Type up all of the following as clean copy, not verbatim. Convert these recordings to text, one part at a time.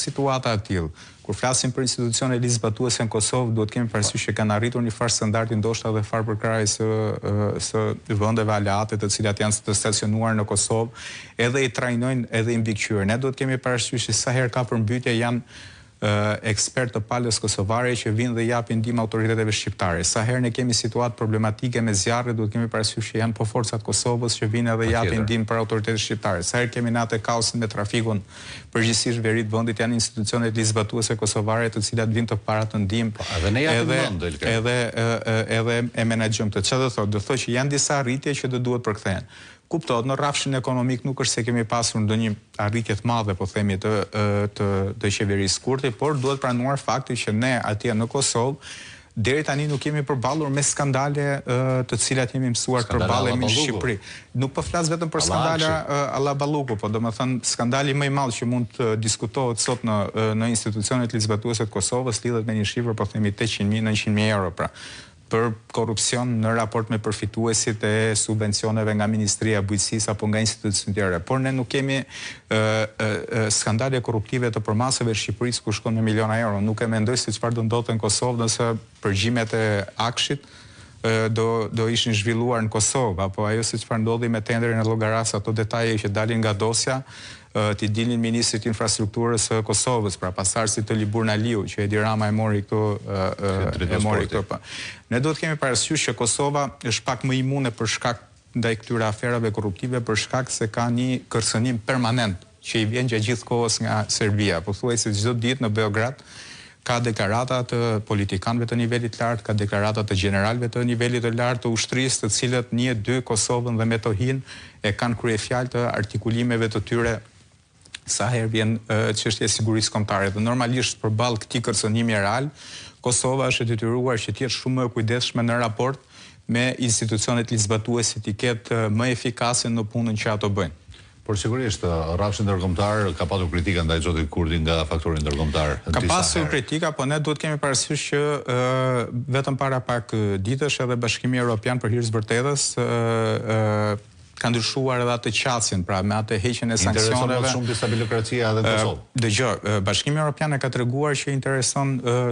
situata e tillë. Kur flasim për institucione ligjzbatuese në Kosovë, duhet kemi parasysh që kanë arritur një farë standardi ndoshta edhe farë përkrahjes së vendeve aleate, të cilat janë të stacionuar në Kosovë, edhe i trajnojnë edhe i mbikëqyrë. Ne duhet kemi parasysh se sa herë ka përmbytje janë ekspert të palës kosovare që vinë dhe japin ndihmë autoriteteve shqiptare. Sa herë ne kemi situatë problematike me zjarre, duhet kemi parasysh që janë po forcat Kosovës që vinë dhe japin ndihmë për autoritetet shqiptare. Sa herë kemi natë kaosin me trafikun, përgjithsisht veri të vendit janë institucionet ligjzbatuese kosovare të cilat vinë të para të ndihmë. Edhe e menaxhojmë këtë. Çfarë do thotë? Do thotë që janë disa arritje që do duhet përkthehen. Kuptohet, në rrafshin ekonomik nuk është se kemi pasur ndonjë arritje të madhe, po themi, të qeverisë Kurti, por duhet pranuar fakti që ne atje në Kosovë deri tani nuk kemi përballur me skandale të cilat jemi mësuar të përballemi në Shqipëri. Nuk po flas vetëm për skandale alla Balluku, po domethënë skandali më i madh që mund të diskutohet sot në institucionet ligjzbatuese të Kosovës lidhet me një shifër, po themi 800.000, 900.000 euro pra, për korrupsion në raport me përfituesit e subvencioneve nga Ministria e Bujqësisë apo nga institucione tjera. Por ne nuk kemi skandale korruptive të përmasave të Shqipërisë ku shkon me miliona euro. Nuk e mendoj se çfarë do ndodhte në Kosovë nëse përgjimet e Akshit do ishin zhvilluar në Kosovë, apo ajo se çfarë ndodhi me tenderin e Llogaras, ato detaje që dalin nga dosja, t'i dilin ministrit infrastrukturës së Kosovës, pra pasardhësit të Liburnaliu, që Edi Rama e mori këto. Ne duhet kemi parasysh që Kosova është pak më imune për shkak ndaj këtyre aferave korruptive, për shkak se ka një kërcënim permanent që i vjen gjatë gjithë kohës nga Serbia. Pothuajse çdo ditë në Beograd ka deklarata të politikanëve të nivelit lartë, ka deklarata të gjeneralëve të nivelit të lartë të ushtrisë, të cilët 1-2 Kosovën dhe Metohin e kanë kryefjalë të artikulimeve të tyre sa herë vjen çështja e sigurisë kombëtare. Dhe normalisht përballë këtij kërcënimi real, Kosova është e detyruar që të jetë shumë më e kujdesshme në raport me institucionet ligjzbatuese, të ketë më efikase në punën që ato bëjnë. Por sigurisht, rrafshi ndërkombëtar ka pasur kritika ndaj zotit Kurti nga faktori ndërkombëtar. Ka pasur kritika, po ne duhet kemi parasysh që vetëm para pak ditësh edhe Bashkimi Evropian për hir të vërtetës ka ndryshuar edhe atë qasjen, pra me atë heqjen e sanksioneve. Intereson shumë stabilokracia edhe në Kosovë. Dëgjoj, Bashkimi Evropian e ka treguar që intereson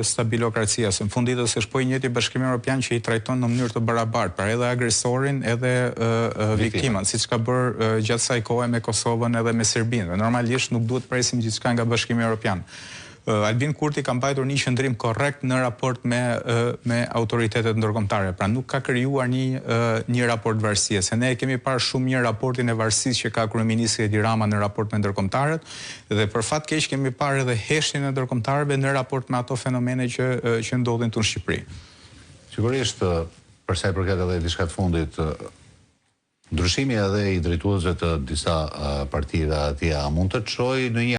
stabilokracia, se në fund ditës është po i njëjti Bashkimi Evropian që i trajton në mënyrë të barabartë, pra edhe agresorin edhe viktimën, siç ka bërë gjatë kësaj kohe me Kosovën edhe me Serbinë. Normalisht nuk duhet presim gjithçka nga Bashkimi Evropian. Albin Kurti ka mbajtur një qëndrim korrekt në raport me autoritetet ndërkombëtare, pra nuk ka krijuar një raport varësie, se ne kemi parë shumë mirë raportin e varësisë që ka kryeministri Edi Rama në raport me ndërkombëtarët, dhe për fat keq kemi parë edhe heshtjen e ndërkombëtarëve në raport me ato fenomene që ndodhin këtu në Shqipëri. Sigurisht, për sa i përket edhe diçka të fundit, ndryshimi edhe i drejtuesve të disa partive atje mund të çojë në një